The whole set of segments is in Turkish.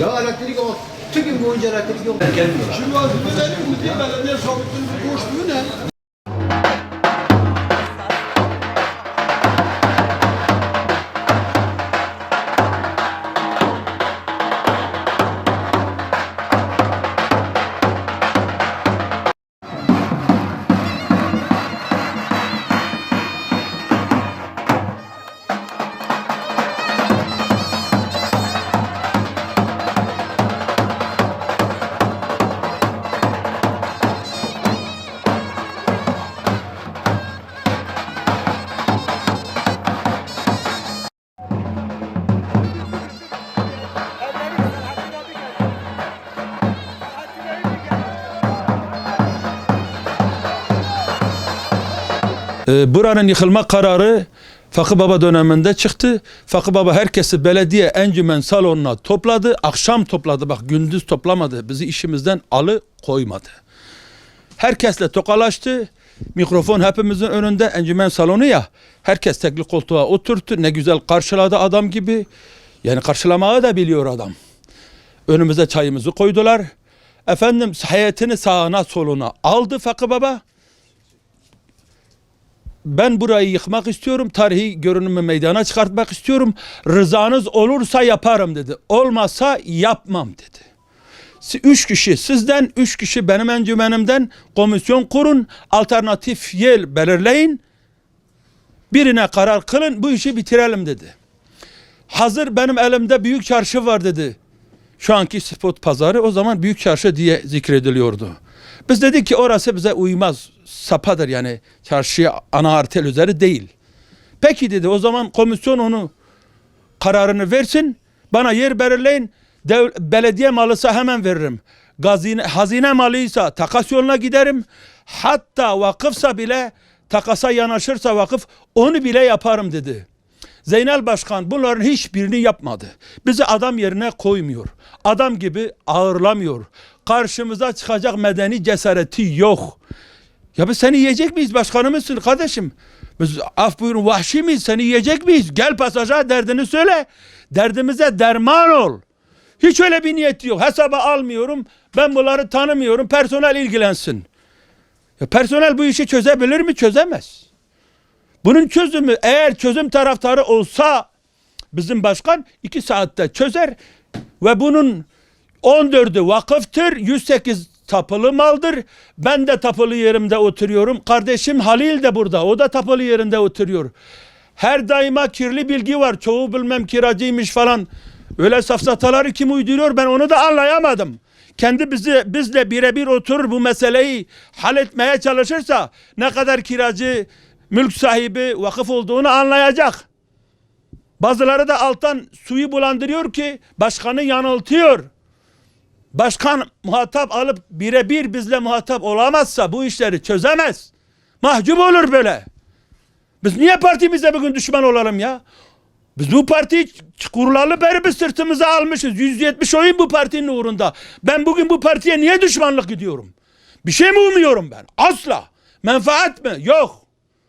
Ya elektrik yok. Tüm gün boyunca elektrik yok. Gelmiyorlar. Şu vazifelerin değil belediye sabitinin boşluğu ne? Buranın yıkılma kararı Fakı Baba döneminde çıktı. Fakı Baba herkesi belediye encümen salonuna topladı. Akşam topladı, bak gündüz toplamadı. Bizi işimizden alıkoymadı. Herkesle tokalaştı. Mikrofon hepimizin önünde, encümen salonu ya. Herkes tekli koltuğa oturttu. Ne güzel karşıladı adam gibi. Yani karşılamayı da biliyor adam. Önümüze çayımızı koydular. Efendim heyetini sağına soluna aldı Fakı Baba. Ben burayı yıkmak istiyorum, tarihi görünümü meydana çıkartmak istiyorum. Rızanız olursa yaparım dedi. Olmazsa yapmam dedi. 3 kişi sizden, 3 kişi benim encümenimden komisyon kurun, alternatif yer belirleyin. Birine karar kılın, bu işi bitirelim dedi. Hazır benim elimde büyük çarşı var dedi. Şu anki spot pazarı o zaman büyük çarşı diye zikrediliyordu. Biz dedik ki orası bize uymaz. Sapadır yani, çarşıya ana arter üzeri değil. Peki dedi, o zaman komisyon onu kararını versin. Bana yer belirleyin. Belediye malısa hemen veririm. Hazine malıysa takas yoluna giderim. Hatta vakıfsa bile, takasa yanaşırsa vakıf, onu bile yaparım dedi. Zeynel Başkan bunların hiçbirini yapmadı. Bizi adam yerine koymuyor. Adam gibi ağırlamıyor. Karşımıza çıkacak medeni cesareti yok. Ya biz seni yiyecek miyiz? Başkanımızsın kardeşim. Biz af buyurun vahşi miyiz? Seni yiyecek miyiz? Gel pasaja derdini söyle. Derdimize derman ol. Hiç öyle bir niyeti yok. Hesaba almıyorum. Ben bunları tanımıyorum. Personel ilgilensin. Ya personel bu işi çözebilir mi? Çözemez. Bunun çözümü, eğer çözüm taraftarı olsa bizim başkan 2 saatte çözer ve bunun 14'ü vakıftır, 108 tapılı maldır. Ben de tapılı yerimde oturuyorum. Kardeşim Halil de burada. O da tapılı yerinde oturuyor. Her daima kirli bilgi var. Çoğu bilmem kiracıymış falan. Öyle safsataları kim uyduruyor, ben onu da anlayamadım. Kendi bizle birebir oturur bu meseleyi halletmeye çalışırsa ne kadar kiracı, mülk sahibi, vakıf olduğunu anlayacak. Bazıları da alttan suyu bulandırıyor ki başkanı yanıltıyor. Başkan muhatap alıp birebir bizle muhatap olamazsa bu işleri çözemez. Mahcup olur böyle. Biz niye partimize bugün düşman olalım ya? Biz bu partiyi kurulalı beri biz sırtımıza almışız. 170 oyun bu partinin uğrunda. Ben bugün bu partiye niye düşmanlık gidiyorum? Bir şey mi umuyorum ben? Asla. Menfaat mi? Yok.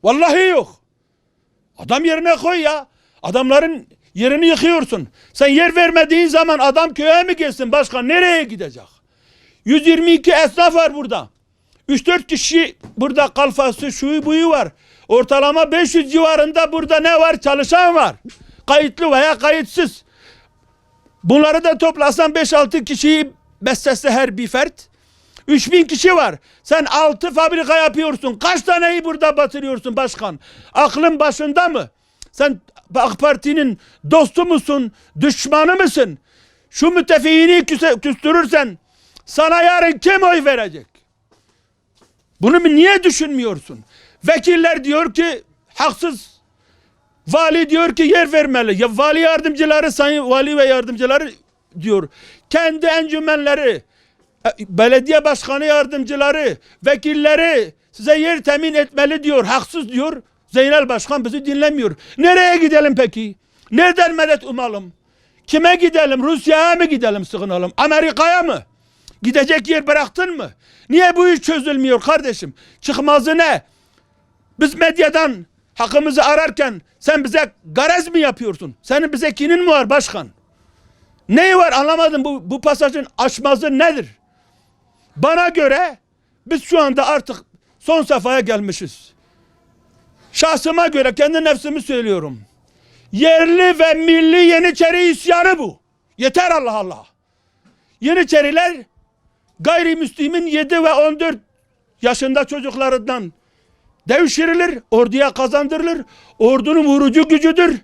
Vallahi yok. Adam yerine koy ya. Adamların yerini yıkıyorsun. Sen yer vermediğin zaman adam köye mi gelsin? Başkan nereye gidecek? 122 esnaf var burada. 3-4 kişi burada kalfası, şuyu buyu var. Ortalama 500 civarında burada ne var? Çalışan var. Kayıtlı veya kayıtsız. Bunları da toplasan 5-6 kişiyi beslese her bir fert. 3000 kişi var. Sen 6 fabrika yapıyorsun. Kaç taneyi burada batırıyorsun başkan? Aklın başında mı? Sen AK Parti'nin dostu musun? Düşmanı mısın? Şu müttefiğini küstürürsen sana yarın kim oy verecek? Bunu niye düşünmüyorsun? Vekiller diyor ki haksız. Vali diyor ki yer vermeli. Ya vali yardımcıları, sayın vali ve yardımcıları diyor. Kendi encümenleri, belediye başkanı yardımcıları, vekilleri size yer temin etmeli diyor. Haksız diyor. Zeynel Başkan bizi dinlemiyor. Nereye gidelim peki? Nereden medet umalım? Kime gidelim? Rusya'ya mı gidelim, sığınalım? Amerika'ya mı? Gidecek yer bıraktın mı? Niye bu iş çözülmüyor kardeşim? Çıkmazı ne? Biz medyadan hakkımızı ararken sen bize garez mi yapıyorsun? Senin bize kinin mi var başkan? Neyi var anlamadım, bu pasajın açmazı nedir? Bana göre biz şu anda artık son safhaya gelmişiz. Şahsıma göre kendi nefsimi söylüyorum. Yerli ve milli Yeniçeri isyanı bu. Yeter Allah Allah. Yeniçeriler gayrimüslimin 7 ve 14 yaşında çocuklarından devşirilir, orduya kazandırılır. Ordunun vurucu gücüdür.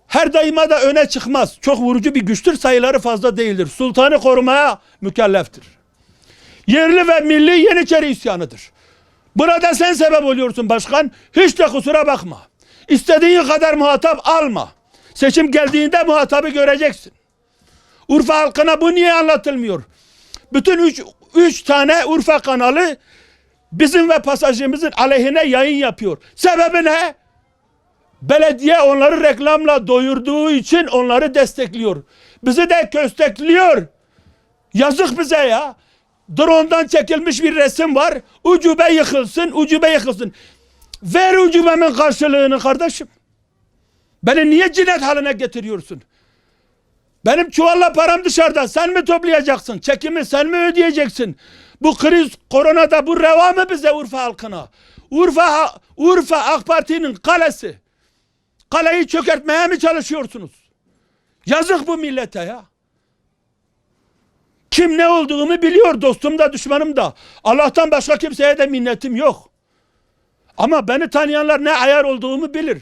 Her daima da öne çıkmaz. Çok vurucu bir güçtür, sayıları fazla değildir. Sultanı korumaya mükelleftir. Yerli ve milli Yeniçeri isyanıdır. Burada sen sebep oluyorsun başkan. Hiç de kusura bakma. İstediğin kadar muhatap alma. Seçim geldiğinde muhatabı göreceksin. Urfa halkına bu niye anlatılmıyor? Bütün üç tane Urfa kanalı bizim ve pasajımızın aleyhine yayın yapıyor. Sebebi ne? Belediye onları reklamla doyurduğu için onları destekliyor. Bizi de köstekliyor. Yazık bize ya. Drone'dan çekilmiş bir resim var. Ucube yıkılsın, ucube yıkılsın. Ver ucubemin karşılığını kardeşim. Beni niye cinnet haline getiriyorsun? Benim çuvalla param dışarıda. Sen mi toplayacaksın? Çekimi sen mi ödeyeceksin? Bu kriz, koronada bu reva mı bize Urfa halkına? Urfa AK Parti'nin kalesi. Kaleyi çökertmeye mi çalışıyorsunuz? Yazık bu millete ya. Kim ne olduğumu biliyor, dostum da düşmanım da. Allah'tan başka kimseye de minnetim yok. Ama beni tanıyanlar ne ayar olduğumu bilir.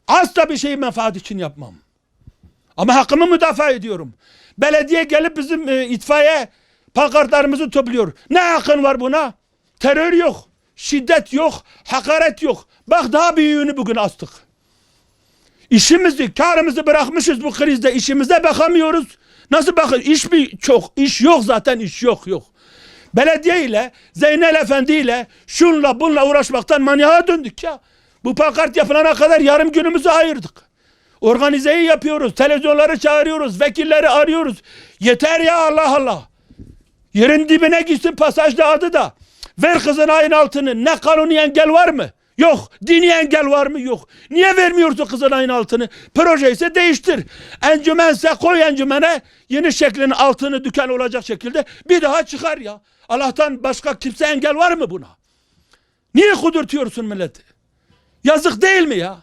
Asla bir şeyi menfaat için yapmam. Ama hakkımı müdafaa ediyorum. Belediye gelip bizim itfaiye pankartlarımızı topluyor. Ne hakkın var buna? Terör yok, şiddet yok, hakaret yok. Bak daha büyüğünü bugün astık. İşimizi, karımızı bırakmışız bu krizde. İşimize bakamıyoruz. Nasıl bakın? İş yok zaten, iş yok. Belediye ile, Zeynel Efendi ile, şunla bununla uğraşmaktan manyağa döndük ya. Bu pankart yapılana kadar yarım günümüzü ayırdık. Organizeyi yapıyoruz, televizyonları çağırıyoruz, vekilleri arıyoruz. Yeter ya Allah Allah. Yerin dibine gitsin pasajda adı da. Ver Kızılay'ın altını. Ne kanuni engel var mı? Yok. Dini engel var mı? Yok. Niye vermiyorsun Kızılay'ın altını? Proje ise değiştir. Encümense koy encümene. Yeni şeklinin altını dükkan olacak şekilde bir daha çıkar ya. Allah'tan başka kimse engel var mı buna? Niye kudurtuyorsun milleti? Yazık değil mi ya?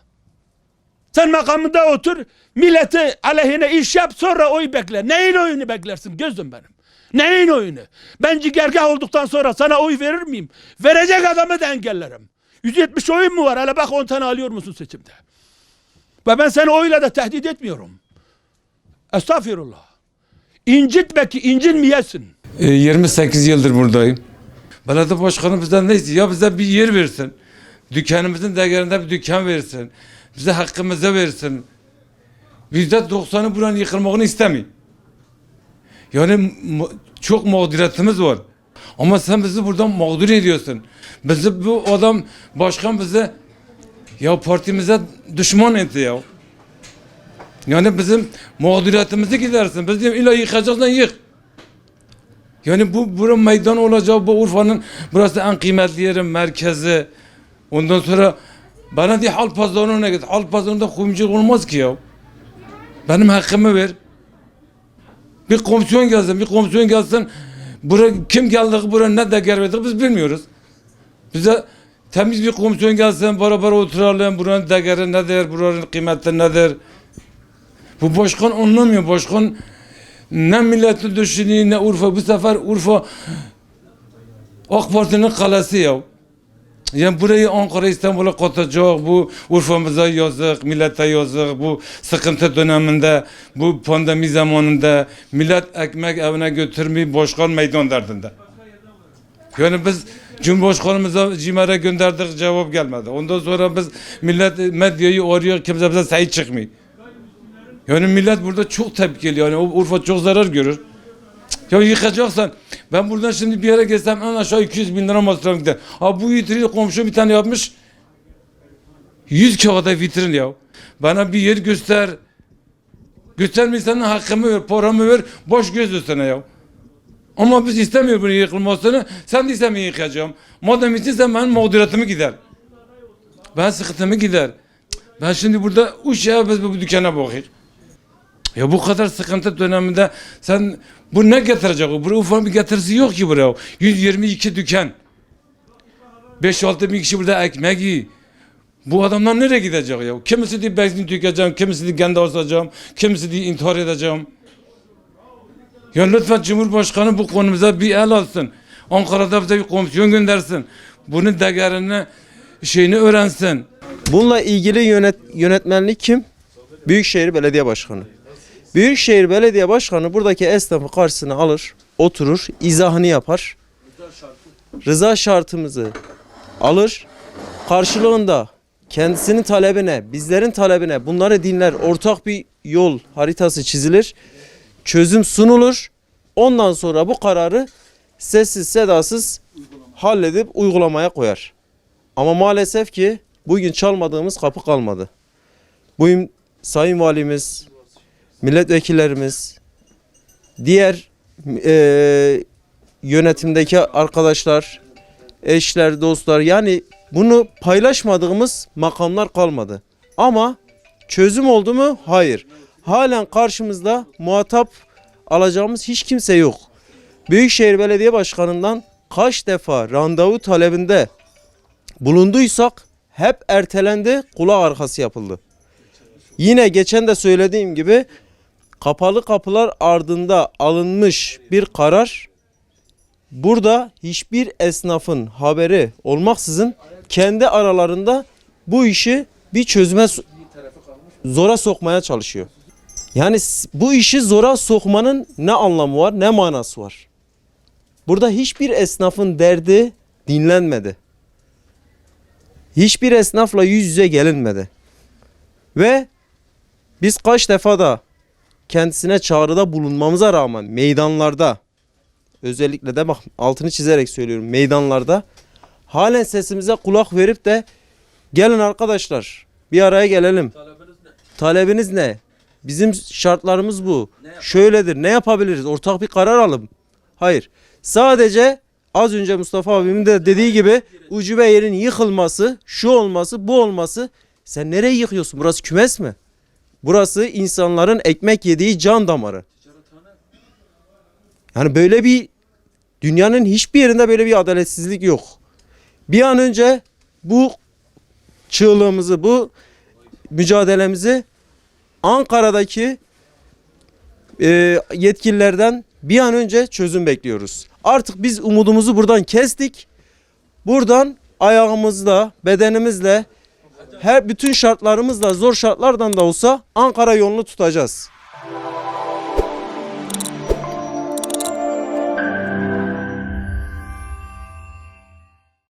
Sen makamında otur, milleti aleyhine iş yap, sonra oy bekle. Neyin oyunu beklersin gözüm benim? Neyin oyunu? Ben cigergah olduktan sonra sana oy verir miyim? Verecek adamı da engellerim. 170 oyun mu var? Hele bak 10 tane alıyor musun seçimde? Ve ben seni oyla da tehdit etmiyorum. Estağfirullah. İncitme ki incinmeyesin. 28 yıldır buradayım. Belediye başkanı bizden ne istiyor? Ya bize bir yer versin. Dükkanımızın değerinde bir dükkan versin. Bize hakkımızı versin. %90'ı buranın yıkılmasını istemiyor. Yani çok mağduriyetimiz var. Ama sen bizi buradan mağdur ediyorsun. Bizi bu adam başkan bize ya partimize düşman etti ya. Yani bizim mağduriyetimizi gidersin. Biz diyorum illa yıkacaksan yık. Yani buranın meydan olacak, bu Urfa'nın burası en kıymetli yerin merkezi. Ondan sonra bana diye halk pazarına git. Halk pazarında kuyumculuk olmaz ki ya. Benim hakkımı ver. Bir komisyon gelsin. Buraya kim geldi, buraya ne değer verdik biz bilmiyoruz. Bize temiz bir komisyon gelsin, beraber oturalım. Buranın değeri nedir, buranın kıymeti nedir? Bu başkan anlamıyor. Başkan ne milleti düşünüyor, ne Urfa. Bu sefer Urfa AK Parti'nin kalesi ya. Yani burayı Ankara, İstanbul'a katacak, bu Urfa'mıza yazık, millete yazık, bu sıkıntı döneminde, bu pandemi zamanında millet ekmek evine götürmeyi başkan meydan derdinde. Yani biz Cumhurbaşkanımıza CİMER'e gönderdik, cevap gelmedi. Ondan sonra biz millet medyayı arıyor, kimse bize sahip çıkmıyor. Yani millet burada çok tepkili, yani Urfa çok zarar görür. Ya yıkacaksan, ben buradan şimdi bir yere geçsem en aşağı 200 bin lira masraf gider. Ha bu vitrini komşu bir tane yapmış, 100 kağıda vitrin ya. Bana bir yer göster. Göstermiyorsan hakkımı ver, paramı ver, boş göz üstüne ya. Ama biz istemiyoruz bunu yıkılmasını, sen de istemiyorsun yıkacağım. Madem istiyorsan benim mağduriyetimi gider. Ben sıkıntımı gider. Ben şimdi burada uç ya biz bu dükkana bakıyoruz. Ya bu kadar sıkıntı döneminde sen bu ne getirecek? Bu ufak bir getirisi yok ki buraya. 122 dükkan. 5-6 bin kişi burada ekmek yiyor. Bu adamlar nereye gidecek ya? Kimisi diyor benzin tükeceğim, kimisi diyor kendi asacağım, kimisi diyor intihar edeceğim. Ya lütfen Cumhurbaşkanı bu konumuza bir el alsın. Ankara'da bize bir komisyon göndersin. Bunun değerini, şeyini öğrensin. Bununla ilgili yönetmenlik kim? Büyükşehir Belediye Başkanı. Büyükşehir Belediye Başkanı buradaki esnafı karşısına alır, oturur, izahını yapar. Rıza şartımızı alır. Karşılığında kendisinin talebine, bizlerin talebine bunları dinler. Ortak bir yol haritası çizilir. Çözüm sunulur. Ondan sonra bu kararı sessiz sedasız halledip uygulamaya koyar. Ama maalesef ki bugün çalmadığımız kapı kalmadı. Bugün Sayın Valimiz, milletvekillerimiz, diğer yönetimdeki arkadaşlar, eşler, dostlar, yani bunu paylaşmadığımız makamlar kalmadı. Ama çözüm oldu mu? Hayır. Halen karşımızda muhatap alacağımız hiç kimse yok. Büyükşehir Belediye Başkanı'ndan kaç defa randevu talebinde bulunduysak hep ertelendi, kulak arkası yapıldı. Yine geçen de söylediğim gibi kapalı kapılar ardında alınmış bir karar. Burada hiçbir esnafın haberi olmaksızın kendi aralarında bu işi bir çözüme zora sokmaya çalışıyor. Yani bu işi zora sokmanın ne anlamı var, ne manası var? Burada hiçbir esnafın derdi dinlenmedi. Hiçbir esnafla yüz yüze gelinmedi. Ve biz kaç defa da kendisine çağrıda bulunmamıza rağmen meydanlarda, özellikle de bak altını çizerek söylüyorum, meydanlarda halen sesimize kulak verip de gelin arkadaşlar bir araya gelelim. Talebiniz ne? Bizim şartlarımız bu. Şöyledir. Ne yapabiliriz? Ortak bir karar alalım. Hayır. Sadece az önce Mustafa abimin de dediği gibi ucube yerin yıkılması, şu olması, bu olması. Sen nereye yıkıyorsun? Burası kümes mi? Burası insanların ekmek yediği can damarı. Yani böyle bir dünyanın hiçbir yerinde böyle bir adaletsizlik yok. Bir an önce bu çığlığımızı, bu mücadelemizi Ankara'daki yetkililerden bir an önce çözüm bekliyoruz. Artık biz umudumuzu buradan kestik. Buradan ayağımızla, bedenimizle, her bütün şartlarımızla, zor şartlardan da olsa Ankara yolunu tutacağız.